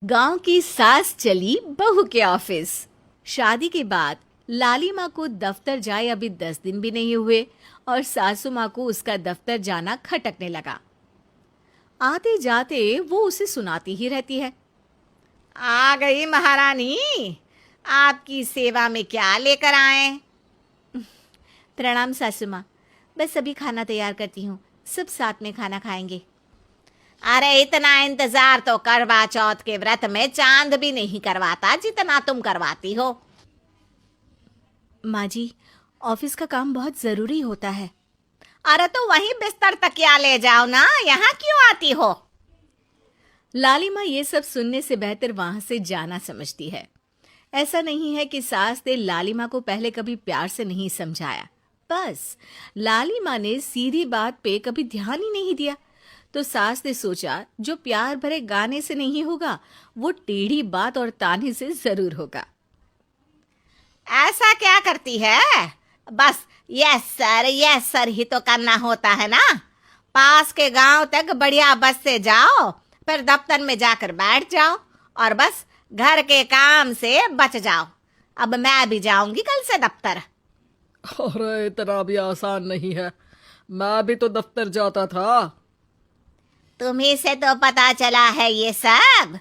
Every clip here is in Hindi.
गांव की सास चली बहू के ऑफिस। शादी के बाद लाली माँ को दफ्तर जाए अभी 10 दिन भी नहीं हुए और सासू माँ को उसका दफ्तर जाना खटकने लगा। आते जाते वो उसे सुनाती ही रहती है। आ गई महारानी, आपकी सेवा में क्या लेकर आए? प्रणाम सासू माँ, बस अभी खाना तैयार करती हूँ, सब साथ में खाना खाएंगे। अरे इतना इंतजार तो करवा चौथ के व्रत में चांद भी नहीं करवाता जितना तुम करवाती हो। माँ जी, ऑफिस का काम बहुत जरूरी होता है। अरे तो वहीं बिस्तर तकिया ले जाओ ना, यहाँ क्यों आती हो? लाली माँ ये सब सुनने से बेहतर वहां से जाना समझती है। ऐसा नहीं है कि सास ने लाली माँ को पहले कभी प्यार से नहीं समझाया, बस लाली माँ ने सीधी बात पे कभी ध्यान ही नहीं दिया। तो सास ने सोचा जो प्यार भरे गाने से नहीं होगा वो टेढ़ी बात और ताने से जरूर होगा। ऐसा क्या करती है? बस यस सर ही तो करना होता है ना। पास के गांव तक बढ़िया बस से जाओ, फिर दफ्तर में जाकर बैठ जाओ और बस घर के काम से बच जाओ। अब मैं भी जाऊंगी कल से दफ्तर। अरे इतना भी आसान नहीं है, मैं भी तो दफ्तर जाता था। तुम्ही से तो पता चला है ये सब।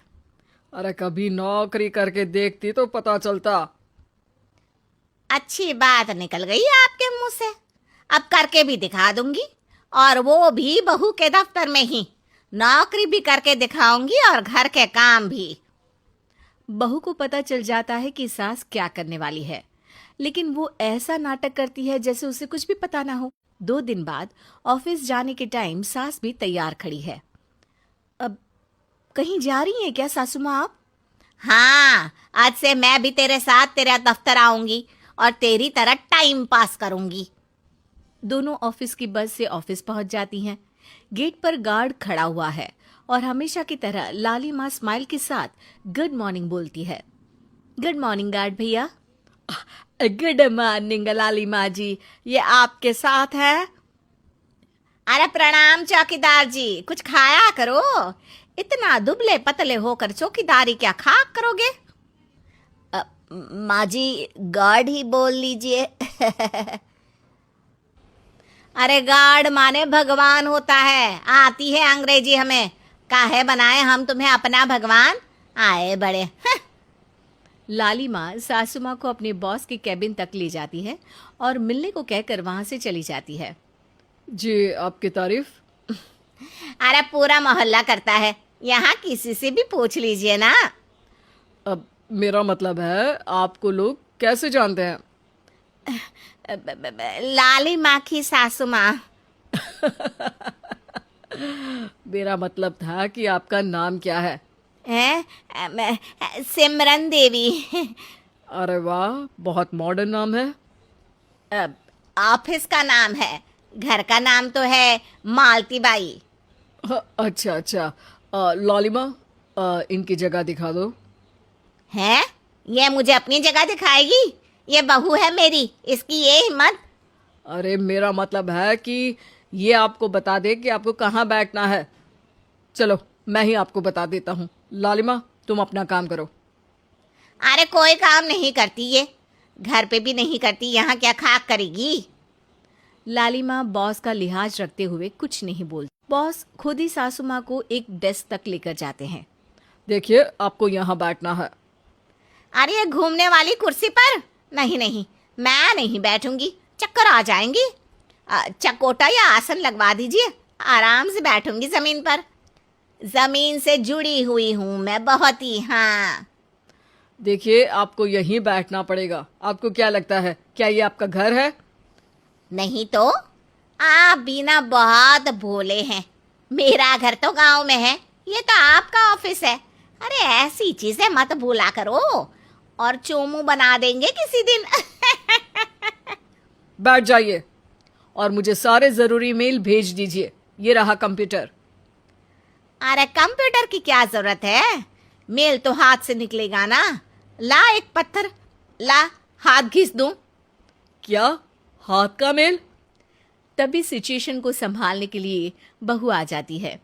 अरे कभी नौकरी करके देखती तो पता चलता। अच्छी बात निकल गई आपके मुंह से। अब करके भी दिखा दूंगी, और वो भी बहू के दफ्तर में ही। नौकरी भी करके दिखाऊंगी और घर के काम भी। बहू को पता चल जाता है कि सास क्या करने वाली है, लेकिन वो ऐसा नाटक करती है जैसे उसे कुछ भी पता ना हो। 2 दिन बाद ऑफिस जाने के टाइम सास भी तैयार खड़ी है। अब कहीं जा रही हैं क्या सासू माँ आप? हाँ, आज से मैं भी तेरे साथ तेरा दफ्तर आऊंगी और तेरी तरह टाइम पास करूंगी। दोनों ऑफिस की बस से ऑफिस पहुंच जाती हैं। गेट पर गार्ड खड़ा हुआ है और हमेशा की तरह लाली माँ स्माइल के साथ गुड मॉर्निंग बोलती है। गुड मॉर्निंग गार्ड भैया। गुड मॉर्निंग लाली माँ जी, ये आपके साथ है? अरे प्रणाम चौकीदार जी, कुछ खाया करो। इतना दुबले पतले होकर चौकीदारी क्या खाक करोगे? माँ जी, गार्ड ही बोल लीजिए। अरे गार्ड माने भगवान होता है, आती है अंग्रेजी हमें। काहे बनाए हम तुम्हें अपना भगवान, आए बड़े। लाली माँ सासू माँ को अपने बॉस के कैबिन तक ले जाती है और मिलने को कहकर वहां से चली जाती है। जी, आपकी तारीफ। अरे पूरा मोहल्ला करता है, यहाँ किसी से भी पूछ लीजिए ना। अब मेरा मतलब है आपको लोग कैसे जानते हैं? लाली माँ की सासू माँ। मेरा मतलब था कि आपका नाम क्या है? सिमरन देवी। अरे वाह, बहुत मॉडर्न नाम है। ऑफिस का नाम है, घर का नाम तो है मालती बाई। अच्छा अच्छा। लालिमा, इनकी जगह दिखा दो। है? ये मुझे अपनी जगह दिखाएगी? ये बहू है मेरी, इसकी ये हिम्मत। अरे मेरा मतलब है कि ये आपको बता दे कि आपको कहाँ बैठना है। चलो मैं ही आपको बता देता हूँ। लालिमा, तुम अपना काम करो। अरे कोई काम नहीं करती ये, घर पे भी नहीं करती, यहाँ क्या खाक करेगी? लाली माँ बॉस का लिहाज रखते हुए कुछ नहीं बोलती। बॉस खुद ही सासू माँ को एक डेस्क तक लेकर जाते हैं। देखिए, आपको यहाँ बैठना है। अरे ये घूमने वाली कुर्सी पर नहीं नहीं, मैं नहीं बैठूंगी, चक्कर आ जाएंगी। चकोटा या आसन लगवा दीजिए, आराम से बैठूंगी जमीन पर। जमीन से जुड़ी हुई हूं मैं बहुत ही। हाँ देखिए, आपको यहीं बैठना पड़ेगा। आपको क्या लगता है, क्या ये आपका घर है? नहीं तो, आप भी ना बहुत भोले हैं। मेरा घर तो गांव में है, ये तो आपका ऑफिस है। अरे ऐसी चीजें मत भूला करो, और चोमू बना देंगे किसी दिन। बैठ जाइए और मुझे सारे जरूरी मेल भेज दीजिए। ये रहा कंप्यूटर। अरे कंप्यूटर की क्या जरूरत है, मेल तो हाथ से निकलेगा ना। ला एक पत्थर, ला हाथ घिस दूं। क्या, हाथ का मेल? तभी सिचुएशन को संभालने के लिए बहू आ जाती है।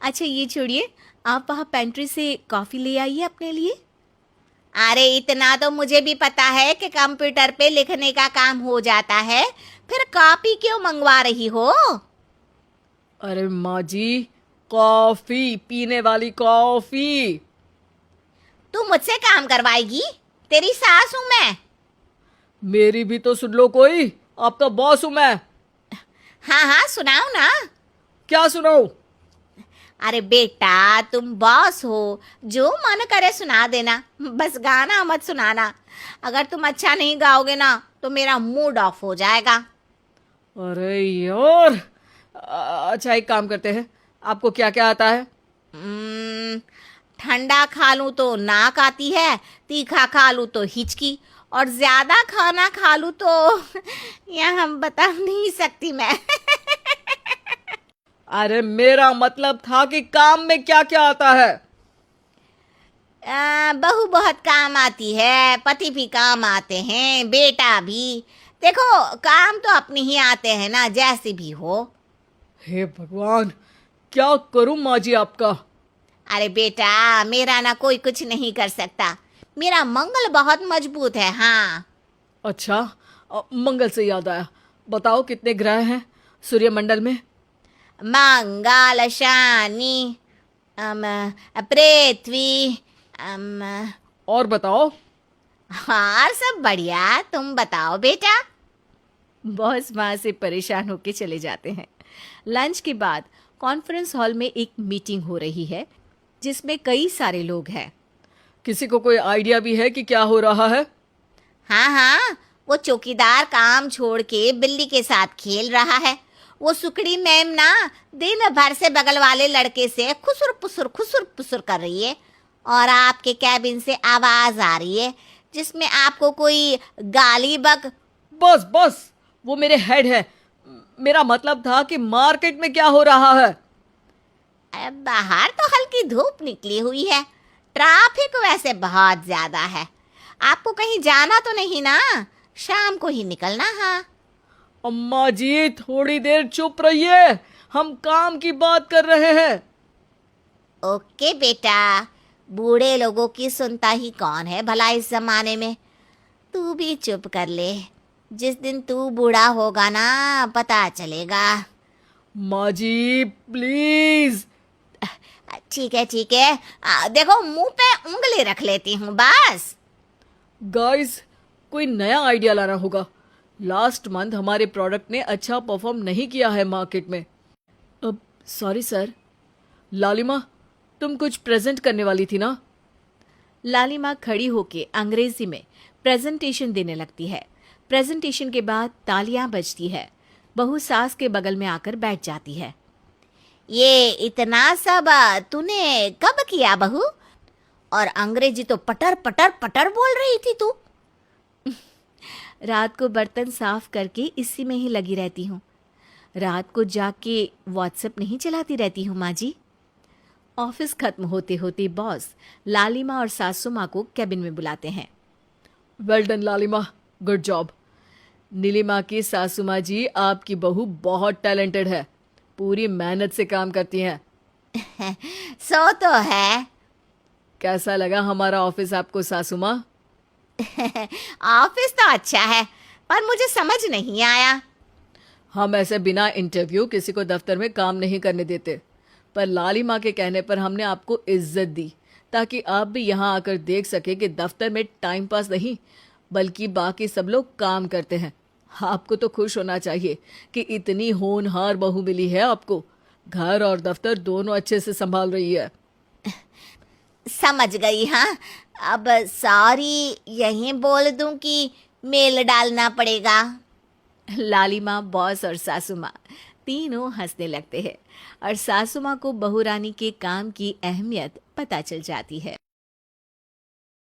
अच्छा ये छोड़िए, आप वहाँ पेंट्री से कॉफ़ी ले आइए अपने लिए। अरे इतना तो मुझे भी पता है कि कंप्यूटर पे लिखने का काम हो जाता है, फिर कॉपी क्यों मंगवा रही हो? अरे माँ जी, कॉफी, पीने वाली कॉफी। तू मुझसे काम करवाएगी? तेरी सास हूं मैं। मेरी भी तो सुन लो कोई, आपका बॉस हूं मैं। हाँ हाँ सुनाओ ना। क्या सुनाऊं? अरे बेटा तुम बॉस हो, जो मन करे सुना देना, बस गाना मत सुनाना। अगर तुम अच्छा नहीं गाओगे ना तो मेरा मूड ऑफ हो जाएगा। अरे यार, अच्छा एक काम करते हैं, आपको क्या क्या आता है? ठंडा खा लूं तो नाक आती है, तीखा खा लूं तो हिचकी, और ज्यादा खाना खा लूं तो यह हम बता नहीं सकती मैं। अरे मेरा मतलब था कि काम में क्या क्या आता है। बहू बहुत काम आती है, पति भी काम आते हैं, बेटा भी। देखो काम तो अपने ही आते हैं ना, जैसे भी हो। हे भगवान, क्या करूं माँ जी आपका? अरे बेटा मेरा ना कोई कुछ नहीं कर सकता, मेरा मंगल बहुत मजबूत है। हाँ अच्छा, मंगल से याद आया, बताओ कितने ग्रह हैं सूर्यमंडल में? मंगल, शनि, पृथ्वी, और बताओ। हाँ सब बढ़िया, तुम बताओ बेटा। बॉस वहाँ से परेशान होकर चले जाते हैं। लंच के बाद कॉन्फ्रेंस हॉल में एक मीटिंग हो रही है जिसमें कई सारे लोग हैं। किसी को कोई आइडिया भी है कि क्या हो रहा है? हाँ हाँ, वो चौकीदार काम छोड़ के बिल्ली के साथ खेल रहा है। वो सुकड़ी मैम ना दिन भर से बगल वाले लड़के से खुसुर पुसुर कर रही है, और आपके कैबिन से आवाज आ रही है जिसमें आपको कोई गाली बक। बस बस, वो मेरे हेड है। मेरा मतलब था कि मार्केट में क्या हो रहा है। बाहर तो हल्की धूप निकली हुई है, ट्रैफिक वैसे बहुत ज्यादा है। आपको कहीं जाना तो नहीं ना? शाम को ही निकलना। हाँ अम्मा जी थोड़ी देर चुप रहिए, हम काम की बात कर रहे हैं। ओके बेटा, बूढ़े लोगों की सुनता ही कौन है भला इस जमाने में। तू भी चुप कर ले, जिस दिन तू बूढ़ा होगा ना पता चलेगा। माँ जी प्लीज। ठीक है ठीक है, देखो मुंह पे उंगली रख लेती हूँ बस। गाइस, कोई नया आइडिया लाना होगा। लास्ट मंथ हमारे प्रोडक्ट ने अच्छा परफॉर्म नहीं किया है मार्केट में। अब सॉरी सर। लालिमा, तुम कुछ प्रेजेंट करने वाली थी ना? लालिमा खड़ी होके अंग्रेजी में प्रेजेंटेशन देने लगती है। प्रेजेंटेशन के बाद तालियां बजती है। बहू सास के बगल में आकर बैठ जाती है। ये इतना सब तूने कब किया बहू? और अंग्रेजी तो पटर पटर पटर बोल रही थी तू। रात को बर्तन साफ करके इसी में ही लगी रहती हूँ। रात को जाग के व्हाट्सएप नहीं चलाती रहती हूँ माँ जी। ऑफिस खत्म होते होते बॉस लालिमा और सासू माँ को कैबिन में बुलाते हैं। वेल डन लालिमा, गुड जॉब। नीलिमा की सासू माँ जी, आपकी बहू बहुत टैलेंटेड है, पूरी मेहनत से काम करती हैं। सो तो है। कैसा लगा हमारा ऑफिस आपको सासू माँ? ऑफिस तो अच्छा है, पर मुझे समझ नहीं आया। हम ऐसे बिना इंटरव्यू किसी को दफ्तर में काम नहीं करने देते, पर लालिमा के कहने पर हमने आपको इज्जत दी ताकि आप भी यहाँ आकर देख सके कि दफ्तर में टाइम पास नहीं बल्कि बाकी सब लोग काम करते हैं। आपको तो खुश होना चाहिए कि इतनी होनहार बहू मिली है आपको। घर और दफ्तर दोनों अच्छे से संभाल रही है। समझ गई। हाँ अब सॉरी यहीं बोल दूं कि मेल डालना पड़ेगा? लालिमा, बॉस और सासू माँ तीनों हंसने लगते हैं और सासू माँ को बहू रानी के काम की अहमियत पता चल जाती है।